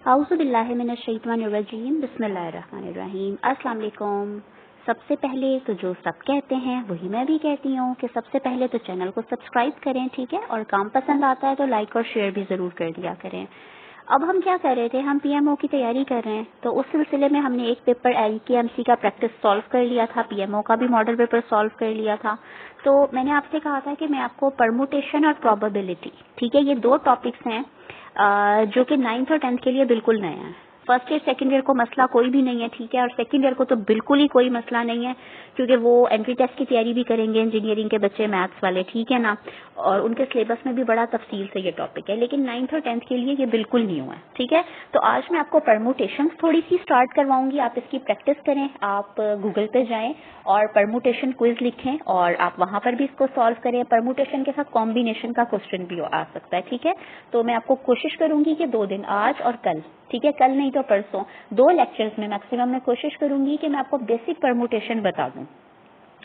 औज़ुबिल्लाहिमिनश्शैतानिर्रजीम बिस्मिल्लाहिर्रहमानिर्रहीम। अस्सलाम वालेकुम। सबसे पहले तो जो सब कहते हैं वही मैं भी कहती हूँ कि सबसे पहले तो चैनल को सब्सक्राइब करें, ठीक है, और काम पसंद आता है तो लाइक और शेयर भी ज़रूर कर दिया करें। अब हम क्या कर रहे थे, हम पीएमओ की तैयारी कर रहे हैं, तो उस सिलसिले में हमने एक पेपर आईकेएमसी का प्रैक्टिस सॉल्व कर लिया था, पीएमओ का भी मॉडल पेपर सॉल्व कर लिया था। तो मैंने आपसे कहा था कि मैं आपको परमुटेशन और प्रोबेबिलिटी, ठीक है, ये दो टॉपिक्स हैं जो कि 9th और 10th के लिए बिल्कुल नए हैं। फर्स्ट ईयर सेकेंड ईयर को मसला कोई भी नहीं है, ठीक है, और सेकेंड ईयर को तो बिल्कुल ही कोई मसला नहीं है क्योंकि वो एंट्री टेस्ट की तैयारी भी करेंगे इंजीनियरिंग के बच्चे, मैथ्स वाले, ठीक है ना, और उनके सिलेबस में भी बड़ा तफसील से ये टॉपिक है। लेकिन 9th और 10th के लिए ये बिल्कुल न्यू है, ठीक है। तो आज मैं आपको परमुटेशन थोड़ी सी स्टार्ट करवाऊंगी, आप इसकी प्रैक्टिस करें, आप गूगल पे जाएं और परमुटेशन क्विज लिखें और आप वहां पर भी इसको सॉल्व करें। परमुटेशन के साथ कॉम्बिनेशन का क्वेश्चन भी आ सकता है, ठीक है। तो मैं आपको कोशिश करूंगी कि 2 दिन, आज और कल, ठीक है, कल नहीं तो परसों, 2 लेक्चर्स में मैक्सिमम मैं कोशिश करूंगी कि मैं आपको बेसिक परमुटेशन बता दूं।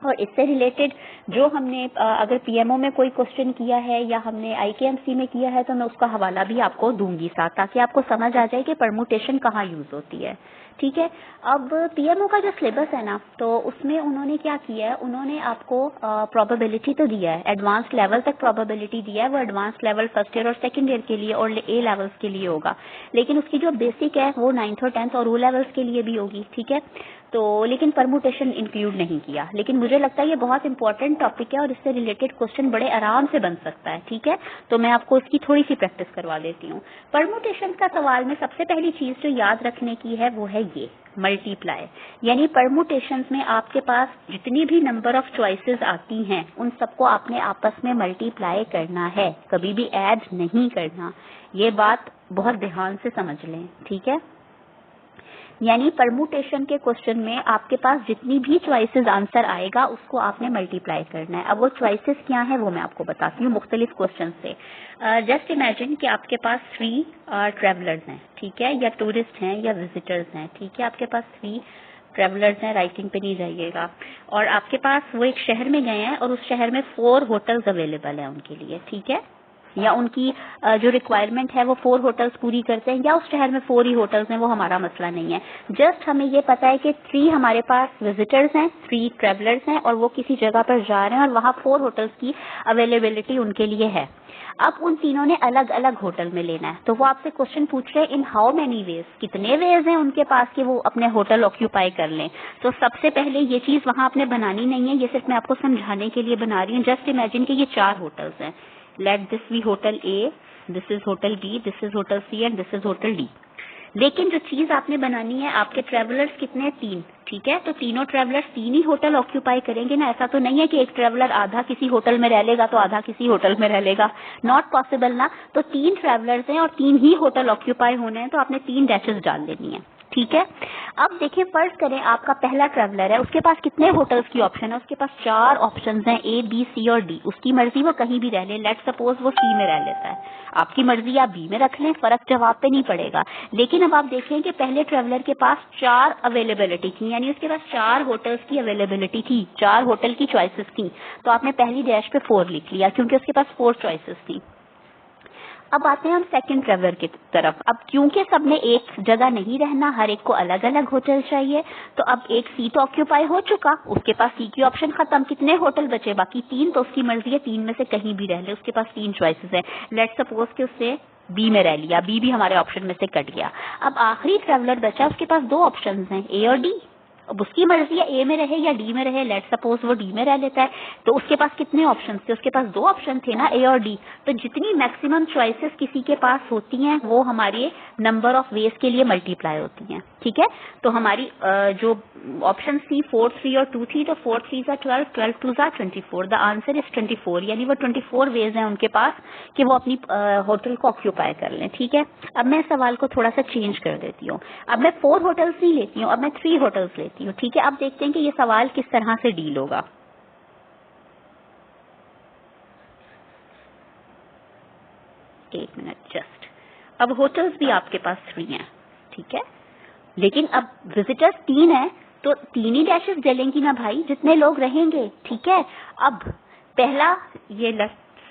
और इससे रिलेटेड जो हमने अगर पीएमओ में कोई क्वेश्चन किया है या हमने आईकेएमसी में किया है तो मैं उसका हवाला भी आपको दूंगी साथ, ताकि आपको समझ आ जाए कि परमुटेशन कहाँ यूज होती है, ठीक है। अब पीएमओ का जो सिलेबस है ना, तो उसमें उन्होंने क्या किया है, उन्होंने आपको प्रोबेबिलिटी तो दिया है, एडवांस लेवल तक प्रोबेबिलिटी दिया है। वो एडवांस लेवल फर्स्ट ईयर और सेकंड ईयर के लिए और ए लेवल्स के लिए होगा, लेकिन उसकी जो बेसिक है वो 9th और 10th और ओ लेवल्स के लिए भी होगी, ठीक है। तो लेकिन परमुटेशन इंक्लूड नहीं किया, लेकिन मुझे लगता है ये बहुत इंपॉर्टेंट टॉपिक है और इससे रिलेटेड क्वेश्चन बड़े आराम से बन सकता है, ठीक है। तो मैं आपको इसकी थोड़ी सी प्रैक्टिस करवा देती हूँ। परमुटेशन का सवाल में सबसे पहली चीज जो याद रखने की है वो है ये मल्टीप्लाई, यानी परमुटेशंस में आपके पास जितनी भी नंबर ऑफ चॉइसेस आती हैं उन सबको आपने आपस में मल्टीप्लाई करना है, कभी भी ऐड नहीं करना। ये बात बहुत ध्यान से समझ लें, ठीक है। यानी परमुटेशन के क्वेश्चन में आपके पास जितनी भी चॉइसेस आंसर आएगा उसको आपने मल्टीप्लाई करना है। अब वो चॉइसेस क्या है वो मैं आपको बताती हूँ मुख्तलिफ क्वेश्चन से। जस्ट इमेजिन कि आपके पास 3 ट्रेवलर्स हैं, ठीक है, या टूरिस्ट हैं या विजिटर्स हैं, ठीक है। आपके पास 3 ट्रेवलर्स हैं, राइटिंग पे नहीं जाइएगा, और आपके पास वो एक शहर में गए हैं और उस शहर में 4 होटल्स अवेलेबल हैं उनके लिए, ठीक है, या उनकी जो रिक्वायरमेंट है वो 4 होटल्स पूरी करते हैं, या उस शहर में 4 ही होटल्स हैं, वो हमारा मसला नहीं है। जस्ट हमें ये पता है कि 3 हमारे पास विजिटर्स हैं, 3 ट्रेवलर्स हैं और वो किसी जगह पर जा रहे हैं और वहाँ 4 होटल्स की अवेलेबिलिटी उनके लिए है। अब उन तीनों ने अलग अलग होटल में लेना है, तो वो आपसे क्वेश्चन पूछ रहे हैं इन हाउ मेनी वेज, कितने वेज हैं उनके पास कि वो अपने होटल ऑक्यूपाई कर लें। तो सबसे पहले ये चीज वहां आपने बनानी नहीं है, ये सिर्फ मैं आपको समझाने के लिए बना रही हूँ। जस्ट इमेजिन कि ये 4 होटल्स हैं, let this be hotel A, this is hotel B, this is hotel C and this is hotel D। लेकिन जो चीज आपने बनानी है, आपके ट्रेवलर्स कितने, 3, ठीक है, तो तीनों ट्रेवलर्स 3 ही होटल ऑक्यूपाई करेंगे ना। ऐसा तो नहीं है कि एक ट्रेवलर आधा किसी होटल में रह लेगा तो आधा किसी होटल में रह लेगा, नॉट पॉसिबल ना। तो 3 ट्रेवलर्स हैं और 3 ही होटल ऑक्यूपाई होने हैं, तो आपने 3 डैशेस डाल देनी है, ठीक है। अब देखिए, फर्ज करें आपका पहला ट्रेवलर है, उसके पास कितने होटल्स की ऑप्शन है, उसके पास 4 ऑप्शंस हैं, A, B, C और D। उसकी मर्जी वो कहीं भी रह ले, लेट सपोज वो C में रह लेता है, आपकी मर्जी आप B में रख लें, फर्क जवाब पे नहीं पड़ेगा। लेकिन अब आप देखें कि पहले ट्रेवलर के पास 4 अवेलेबिलिटी थी, यानी उसके पास 4 होटल्स की अवेलेबिलिटी थी, 4 होटल की चॉइसेस थी, तो आपने पहली डैश पे 4 लिख लिया क्योंकि उसके पास 4 चॉइसेस थी। अब आते हैं हम सेकंड ट्रेवलर की तरफ। अब क्योंकि सबने एक जगह नहीं रहना, हर एक को अलग अलग होटल चाहिए, तो अब एक सीट ऑक्यूपाई हो चुका, उसके पास सी की ऑप्शन खत्म, कितने होटल बचे, बाकी 3। तो उसकी मर्जी है 3 में से कहीं भी रह ले, उसके पास 3 चॉइसेस है। लेट्स सपोज कि उससे बी में रह लिया, बी भी हमारे ऑप्शन में से कट गया। अब आखिरी ट्रेवलर बचा, उसके पास 2 ऑप्शन हैं, ए और डी। अब उसकी मर्जी है ए में रहे या डी में रहे, लेट सपोज वो डी में रह लेता है, तो उसके पास कितने ऑप्शन थे, उसके पास 2 ऑप्शन थे ना, ए और डी। तो जितनी मैक्सिमम चॉइसेस किसी के पास होती हैं वो हमारे नंबर ऑफ वेज के लिए मल्टीप्लाई होती हैं, ठीक है। तो हमारी जो ऑप्शन सी 4, 3 और 2 थी, तो 4 3 12, 12 2 24, द आंसर इज 24, यानी वो 24 वेज हैं उनके पास कि वो अपनी होटल को ऑक्यूपाई कर लें, ठीक है। अब मैं सवाल को थोड़ा सा चेंज कर देती हूँ, अब मैं 4 होटल्स नहीं लेती हूँ, अब मैं 3 होटल्स लेती हूँ, ठीक है। अब देखते हैं कि ये सवाल किस तरह से डील होगा। एक मिनट जस्ट। अब होटल्स भी आपके पास 3 हैं, ठीक है, लेकिन अब विजिटर्स 3 हैं तो 3 ही डैशेस जलेंगी ना भाई, जितने लोग रहेंगे, ठीक है। अब पहला ये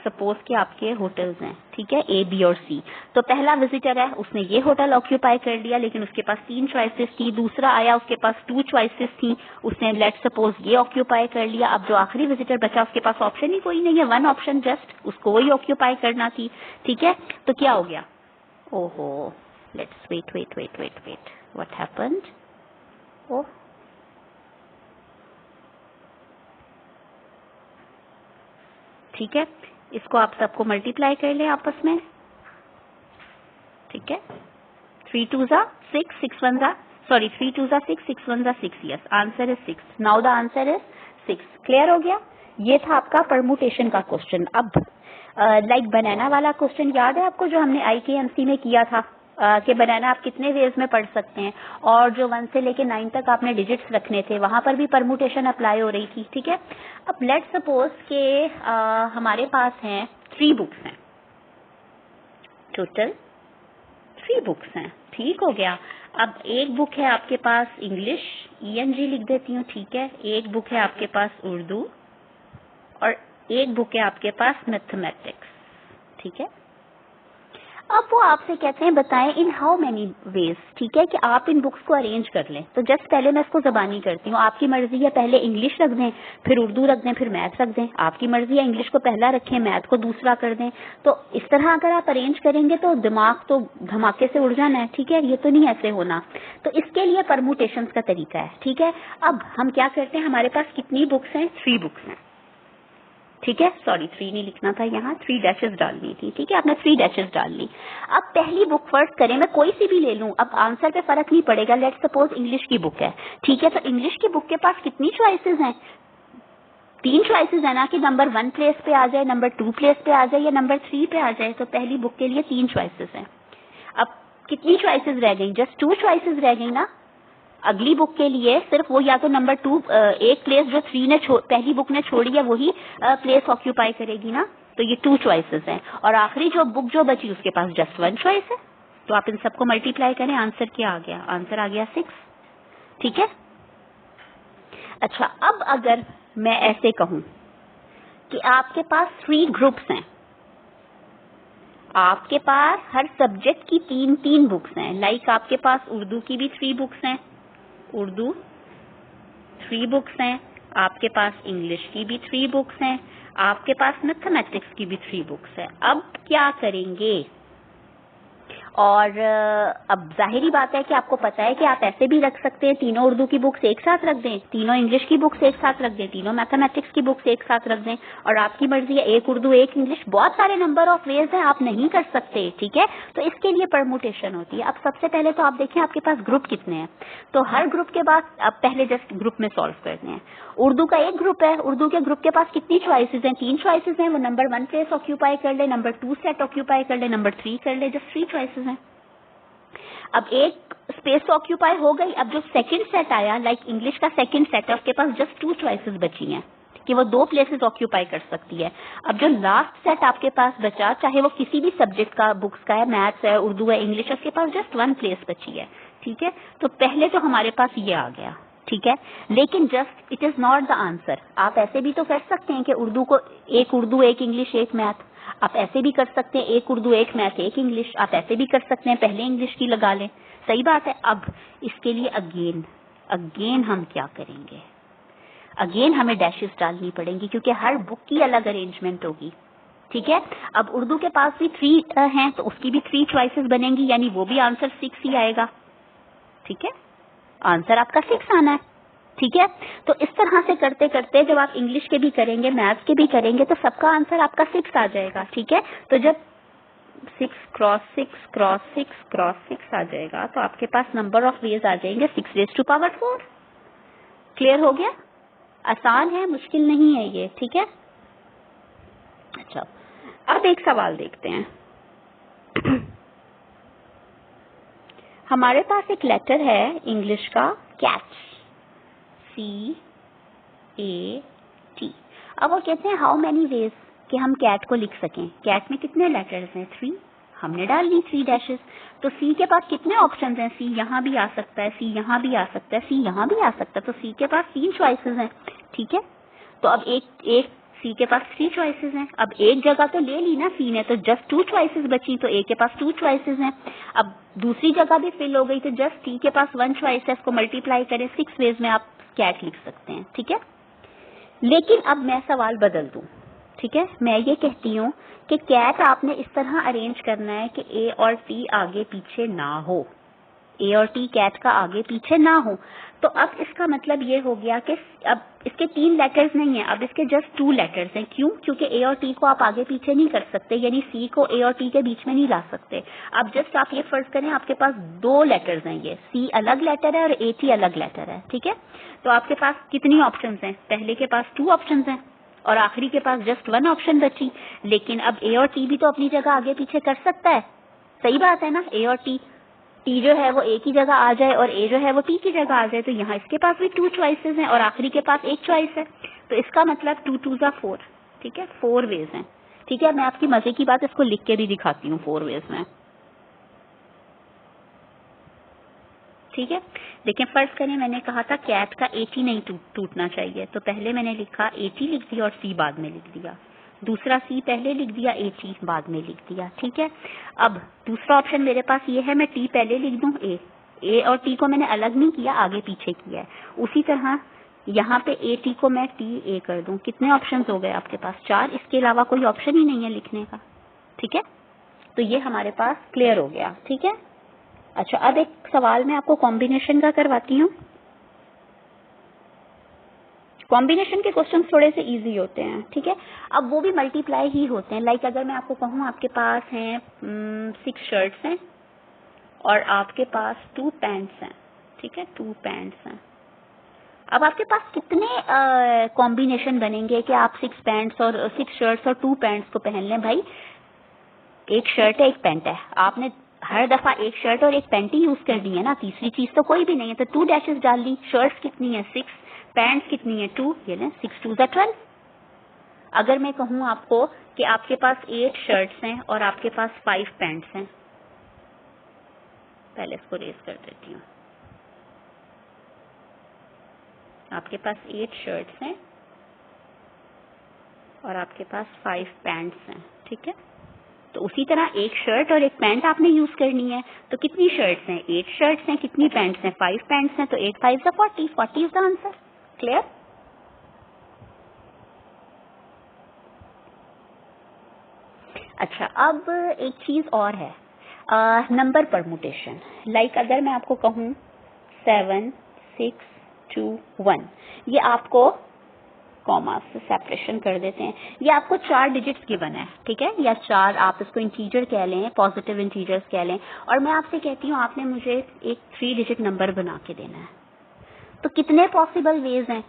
सपोज कि आपके होटल्स हैं, ठीक है, ए बी और सी। तो पहला विजिटर है, उसने ये होटल ऑक्यूपाई कर लिया, लेकिन उसके पास 3 चॉइसेस थी। दूसरा आया, उसके पास 2 चॉइसेस थी, उसने लेट सपोज ये ऑक्यूपाई कर लिया। अब जो आखिरी विजिटर बचा उसके पास ऑप्शन ही कोई नहीं है, 1 ऑप्शन जस्ट, उसको वही ऑक्यूपाई करना थी, ठीक है। तो क्या हो गया, ओहो, let's wait wait wait wait wait, what happened, oh ठीक है, इसको आप सबको मल्टीप्लाई कर लें आपस में, ठीक है। 3 2 जा 6, 6 1 जा, सॉरी 3 2 जा 6, 6 1 जा 6, yes, answer is 6। Now the answer is 6। Clear हो गया, ये था आपका परमुटेशन का क्वेश्चन। अब लाइक बनाना वाला क्वेश्चन याद है आपको, जो हमने IKMC में किया था कि बनाना आप कितने वेज में पढ़ सकते हैं, और जो 1 से लेके 9 तक आपने डिजिट्स रखने थे, वहां पर भी परमुटेशन अप्लाई हो रही थी, ठीक है। अब लेट सपोज के हमारे पास हैं 3 बुक्स हैं, टोटल 3 बुक्स हैं, ठीक हो गया। अब एक बुक है आपके पास इंग्लिश, ENG लिख देती हूँ, ठीक है। एक बुक है आपके पास उर्दू, और एक बुक है आपके पास मैथमेटिक्स, ठीक है। अब वो आपसे कहते हैं बताएं इन हाउ मेनी वेज, ठीक है, कि आप इन बुक्स को अरेंज कर लें। तो जस्ट पहले मैं इसको जबानी करती हूँ, आपकी मर्जी है पहले इंग्लिश रख दें, फिर उर्दू रख दें, फिर मैथ रख दें, आपकी मर्जी है इंग्लिश को पहला रखें, मैथ को दूसरा कर दें। तो इस तरह अगर आप अरेंज करेंगे तो दिमाग तो धमाके से उड़ जाना है, ठीक है, ये तो नहीं ऐसे होना। तो इसके लिए परमुटेशंस का तरीका है, ठीक है। अब हम क्या करते हैं, हमारे पास कितनी बुक्स हैं, 3 बुक्स हैं, ठीक है, सॉरी 3 नहीं लिखना था, यहाँ 3 डैशेस डालनी थी, ठीक है, आपने 3 डैशेस डाल ली। अब पहली बुक फर्स्ट करें, मैं कोई सी भी ले लूं, अब आंसर पे फर्क नहीं पड़ेगा। लेट सपोज इंग्लिश की बुक है, ठीक है, तो इंग्लिश की बुक के पास कितनी चॉइसेस हैं, 3 चॉइसेस है ना, कि नंबर 1 प्लेस पे आ जाए, नंबर 2 प्लेस पे आ जाए, या नंबर 3 पे आ जाए। तो पहली बुक के लिए 3 चॉइसेस हैं। अब कितनी चॉइसेस रह गई, जस्ट 2 चॉइसेस रह गई ना। अगली बुक के लिए सिर्फ वो या तो नंबर 2 एक प्लेस जो 3 ने पहली बुक ने छोड़ी है वही प्लेस ऑक्यूपाई करेगी ना। तो ये 2 चॉइसेस हैं, और आखिरी जो बुक जो बची उसके पास जस्ट 1 चॉइस है। तो आप इन सबको मल्टीप्लाई करें, आंसर क्या आ गया, आंसर आ गया 6, ठीक है। अच्छा, अब अगर मैं ऐसे कहूं कि आपके पास 3 ग्रुप्स हैं, आपके पास हर सब्जेक्ट की 3 बुक्स हैं, लाइक आपके पास उर्दू की भी 3 बुक्स हैं, उर्दू 3 बुक्स हैं, आपके पास इंग्लिश की भी 3 बुक्स हैं, आपके पास मैथमेटिक्स की भी 3 बुक्स हैं। अब क्या करेंगे, और अब जाहिर बात है कि आपको पता है कि आप ऐसे भी रख सकते हैं, तीनों उर्दू की बुक्स एक साथ रख दें, तीनों इंग्लिश की बुक्स एक साथ रख दें, तीनों मैथमेटिक्स की बुक्स एक साथ रख दें, और आपकी मर्जी है एक उर्दू एक इंग्लिश। बहुत सारे नंबर ऑफ वेज हैं, आप नहीं कर सकते, ठीक है। तो इसके लिए परमुटेशन होती है। अब सबसे पहले तो आप देखें आपके पास ग्रुप कितने हैं, तो हर ग्रुप के बाद अब पहले जस्ट ग्रुप में सॉल्व करते हैं। उर्दू का एक ग्रुप है, उर्दू के ग्रुप के पास कितनी चॉइसेस हैं, 3 चॉइसेस हैं, वो नंबर 1 प्लेस ऑक्यूपाई कर ले, नंबर 2 सेट ऑक्यूपाई कर ले, नंबर 3 कर ले, जस्ट 3 चॉइसेस हैं। अब एक स्पेस ऑक्यूपाई हो गई। अब जो सेकंड सेट आया, लाइक इंग्लिश का सेकंड सेट है, उसके पास जस्ट 2 चॉइसेस बची हैं कि वो 2 प्लेसेस ऑक्यूपाई कर सकती है। अब जो लास्ट सेट आपके पास बचा, चाहे वो किसी भी सब्जेक्ट का बुक्स का है, मैथ्स है, उर्दू है, इंग्लिश है, उसके पास जस्ट 1 प्लेस बची है, ठीक है। तो पहले तो हमारे पास ये आ गया, ठीक है, लेकिन just it is not the answer. आप ऐसे भी तो कर सकते हैं कि उर्दू को एक उर्दू एक इंग्लिश एक मैथ, आप ऐसे भी कर सकते हैं एक उर्दू एक मैथ एक इंग्लिश, आप ऐसे भी कर सकते हैं पहले इंग्लिश की लगा लें, सही बात है। अब इसके लिए अगेन हम क्या करेंगे, अगेन हमें डैशेस डालनी पड़ेंगी, क्योंकि हर बुक की अलग अरेंजमेंट होगी, ठीक है। अब उर्दू के पास भी 3 हैं, तो उसकी भी 3 चॉइसेस बनेंगी, यानी वो भी आंसर 6 ही आएगा, ठीक है, आंसर आपका 6 आना है, ठीक है। तो इस तरह से करते करते जब आप इंग्लिश के भी करेंगे, मैथ्स के भी करेंगे, तो सबका आंसर आपका 6 आ जाएगा, ठीक है। तो जब 6 क्रॉस 6 क्रॉस 6 क्रॉस 6 आ जाएगा, तो आपके पास नंबर ऑफ वेज आ जाएंगे 6 रेज़ टू पावर 4। क्लियर हो गया, आसान है, मुश्किल नहीं है ये, ठीक है। अच्छा, अब एक सवाल देखते हैं। हमारे पास एक लेटर है इंग्लिश का, कैट, CAT। अब वो कहते हैं हाउ मेनी वेज कि हम कैट को लिख सकें। कैट में कितने लेटर्स हैं, 3, हमने डाल दी 3 डैशेस। तो सी के पास कितने ऑप्शंस हैं, सी यहाँ भी आ सकता है, सी यहाँ भी आ सकता है, सी यहाँ भी आ सकता है, तो सी के पास 3 चॉइसेस हैं, ठीक है। तो अब एक सी के पास 3 चॉइसेस हैं। अब एक जगह तो ले ली ना सी ने, तो जस्ट 2 चॉइसेस बची, तो ए के पास 2 चॉइसेस हैं। अब दूसरी जगह भी फिल हो गई, तो जस्ट टी के पास 1 चॉइस है, इसको मल्टीप्लाई करें 6 वेज में आप कैट लिख सकते हैं, ठीक है। लेकिन अब मैं सवाल बदल दूं, ठीक है। मैं ये कहती हूँ कि कैट आपने इस तरह अरेंज करना है कि ए और टी आगे पीछे ना हो, ए और टी कैट का आगे पीछे ना हो। तो अब इसका मतलब ये हो गया कि अब इसके 3 लेटर्स नहीं है, अब इसके जस्ट 2 लेटर्स हैं। क्यों? क्योंकि ए और टी को आप आगे पीछे नहीं कर सकते, यानी सी को ए और टी के बीच में नहीं ला सकते। अब जस्ट आप ये फर्ज करें आपके पास 2 लेटर्स हैं, ये सी अलग लेटर है और ए टी अलग लेटर है, ठीक है। तो आपके पास कितनी ऑप्शंस हैं? पहले के पास 2 ऑप्शंस हैं और आखिरी के पास जस्ट 1 ऑप्शन बची। लेकिन अब ए और टी भी तो अपनी जगह आगे पीछे कर सकता है, सही बात है ना। ए और टी जो है वो ए की जगह आ जाए और ए जो है वो टी की जगह आ जाए, तो यहाँ इसके पास भी 2 चॉइसेस हैं और आखिरी के पास 1 चॉइस है। तो इसका मतलब 2 2 4, ठीक है, 4 वेज हैं, ठीक है। मैं आपकी मजे की बात इसको लिख के भी दिखाती हूँ 4 वेज में, ठीक है। देखिए फर्ज करें मैंने कहा था कैट का 80 नहीं टूटना चाहिए, तो पहले मैंने लिखा 80 लिख दिया और सी बाद में लिख दिया, दूसरा सी पहले लिख दिया, 80 बाद में लिख दिया, ठीक है। अब दूसरा ऑप्शन मेरे पास ये है, मैं टी पहले लिख दूं, ए और टी को मैंने अलग नहीं किया, आगे पीछे किया है। उसी तरह यहाँ पे ए टी को मैं टी ए कर दूं। कितने ऑप्शंस हो गए आपके पास? 4, इसके अलावा कोई ऑप्शन ही नहीं है लिखने का, ठीक है। तो ये हमारे पास क्लियर हो गया, ठीक है। अच्छा, अब एक सवाल मैं आपको कॉम्बिनेशन का करवाती हूँ। कॉम्बिनेशन के क्वेश्चन थोड़े से इजी होते हैं, ठीक है। अब वो भी मल्टीप्लाई ही होते हैं। लाइक अगर मैं आपको कहूँ आपके पास हैं 6 शर्ट्स हैं और आपके पास 2 पैंट्स हैं, ठीक है, 2 पैंट्स हैं। अब आपके पास कितने कॉम्बिनेशन बनेंगे कि आप 6 पैंट्स और 6 शर्ट्स और 2 पैंट्स को पहन लें? भाई एक शर्ट है एक पैंट है, आपने हर दफा एक शर्ट और एक पैंट ही यूज कर दी है ना, तीसरी चीज तो कोई भी नहीं है, तो 2 डैशेस डाल दी। शर्ट्स कितनी है? 6, पैंट्स कितनी है? 2, ये लें 6 2 12। अगर मैं कहूँ आपको कि आपके पास 8 शर्ट्स हैं और आपके पास 5 पैंट्स हैं, पहले इसको रेज कर देती हूँ। आपके पास 8 शर्ट्स हैं और आपके पास 5 पैंट्स हैं, ठीक है। तो उसी तरह एक शर्ट और एक पैंट आपने यूज करनी है, तो कितनी शर्ट्स हैं? 8 शर्ट्स हैं। कितनी पैंट्स हैं? 5 पैंट्स हैं। तो 8 5 40, 40 इज द आंसर। क्लियर? अच्छा, अब एक चीज और है, नंबर परमुटेशन। लाइक अगर मैं आपको कहूँ 7 6 2 1, ये आपको कॉमा से सेपरेशन कर देते हैं, ये आपको 4 डिजिट्स गिवन है, ठीक है, या 4 आप इसको इंटीजर कह लें, पॉजिटिव इंटीजर्स कह लें, और मैं आपसे कहती हूँ आपने मुझे एक 3 डिजिट नंबर बना के देना है। तो कितने पॉसिबल वेज हैं?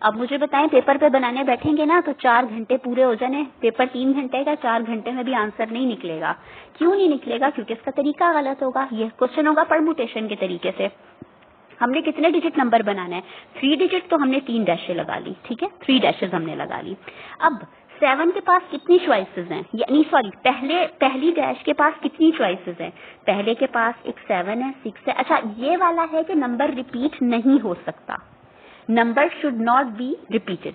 अब मुझे बताएं, पेपर पे बनाने बैठेंगे ना तो 4 घंटे पूरे हो जाने। पेपर 3 घंटे का, 4 घंटे में भी आंसर नहीं निकलेगा। क्यों नहीं निकलेगा? क्योंकि इसका तरीका गलत होगा। ये क्वेश्चन होगा परमुटेशन के तरीके से। हमने कितने डिजिट नंबर बनाना है? 3 डिजिट, तो हमने 3 डैशें लगा ली, ठीक है, 3 डैशेज हमने लगा ली। अब 7 के पास कितनी चॉइसेस हैं? यानी सॉरी, पहली डैश के पास कितनी चॉइसेस हैं? पहले के पास एक 7 है, 6 है। अच्छा, ये वाला है कि नंबर रिपीट नहीं हो सकता, number should not be repeated,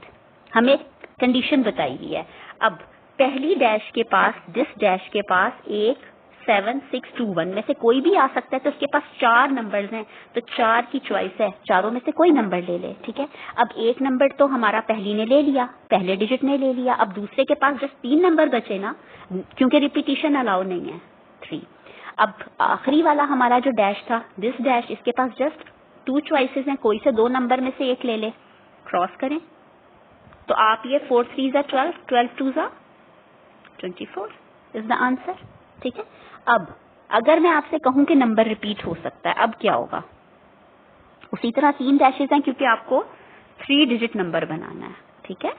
हमें कंडीशन बताई हुई है। अब पहली डैश के पास, दिस डैश के पास एक 7 6 2 1 में से कोई भी आ सकता है, तो उसके पास 4 नंबर्स हैं, तो 4 की चॉइस है, चारों में से कोई नंबर ले ले, ठीक है। अब एक नंबर तो हमारा पहली ने ले लिया, पहले डिजिट ने ले लिया। अब दूसरे के पास जस्ट 3 नंबर बचे ना, क्योंकि रिपीटिशन अलाउ नहीं है, 3। अब आखिरी वाला हमारा जो डैश था, दिस डैश, इसके पास जस्ट 2 चॉइसेस हैं, कोई से 2 नंबर में से एक ले ले, क्रॉस करें, तो आप ये 4 3 12, 12 2 24 इज द आंसर, ठीक है। अब अगर मैं आपसे कहूं कि नंबर रिपीट हो सकता है, अब क्या होगा? उसी तरह 3 डैशेज हैं क्योंकि आपको 3 डिजिट नंबर बनाना है, ठीक है।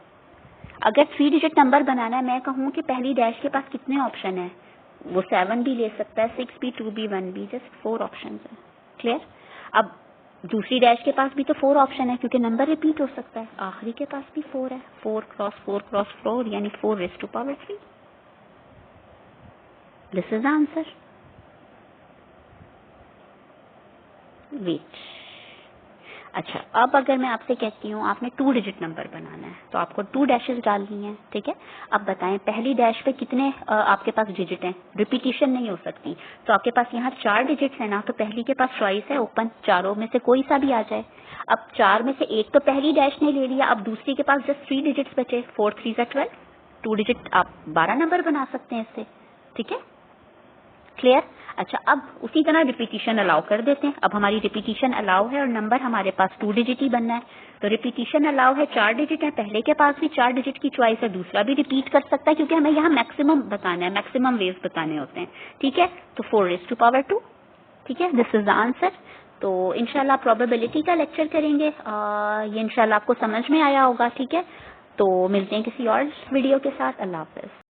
अगर 3 डिजिट नंबर बनाना है, मैं कहूं कि पहली डैश के पास कितने ऑप्शन है? वो 7 भी ले सकता है, 6 भी, 2 भी, 1 भी, जस्ट 4 ऑप्शन है। क्लियर? अब दूसरी डैश के पास भी तो 4 ऑप्शन है क्योंकि नंबर रिपीट हो सकता है। आखिरी के पास भी 4 है, 4 क्रॉस 4 क्रॉस 4 यानी 4 raise to power 3। This is the answer. Wait, अच्छा, अब अगर मैं आपसे कहती हूँ आपने 2 डिजिट नंबर बनाना है तो आपको 2 डैशेस डालनी है, ठीक है। अब बताएं पहली डैश पे कितने आपके पास डिजिट हैं, रिपीटिशन नहीं हो सकती, तो आपके पास यहाँ 4 डिजिट्स है ना, तो पहली के पास चॉइस है ओपन, चारों में से कोई सा भी आ जाए। अब 4 में से एक तो पहली डैश ने ले लिया, अब दूसरी के पास जस्ट 3 डिजिट्स बचे, 4 3 12, 2 डिजिट आप 12 नंबर बना सकते हैं इससे, ठीक है, क्लियर। अच्छा, अब उसी तरह रिपीटिशन अलाउ कर देते हैं। अब हमारी रिपीटिशन अलाउ है और नंबर हमारे पास 2 डिजिट ही बनना है, तो रिपीटिशन अलाउ है, 4 डिजिट है, पहले के पास भी 4 डिजिट की चॉइस है, दूसरा भी रिपीट कर सकता है क्योंकि हमें यहाँ मैक्सिमम बताना है, मैक्सिमम वेव बताने होते हैं, ठीक है। तो 4⁻², ठीक है, दिस इज द आंसर। तो इंशाल्लाह प्रोबेबिलिटी का लेक्चर करेंगे, ये इंशाल्लाह आपको समझ में आया होगा, ठीक है। तो मिलते हैं किसी और वीडियो के साथ, अल्लाह हाफिज।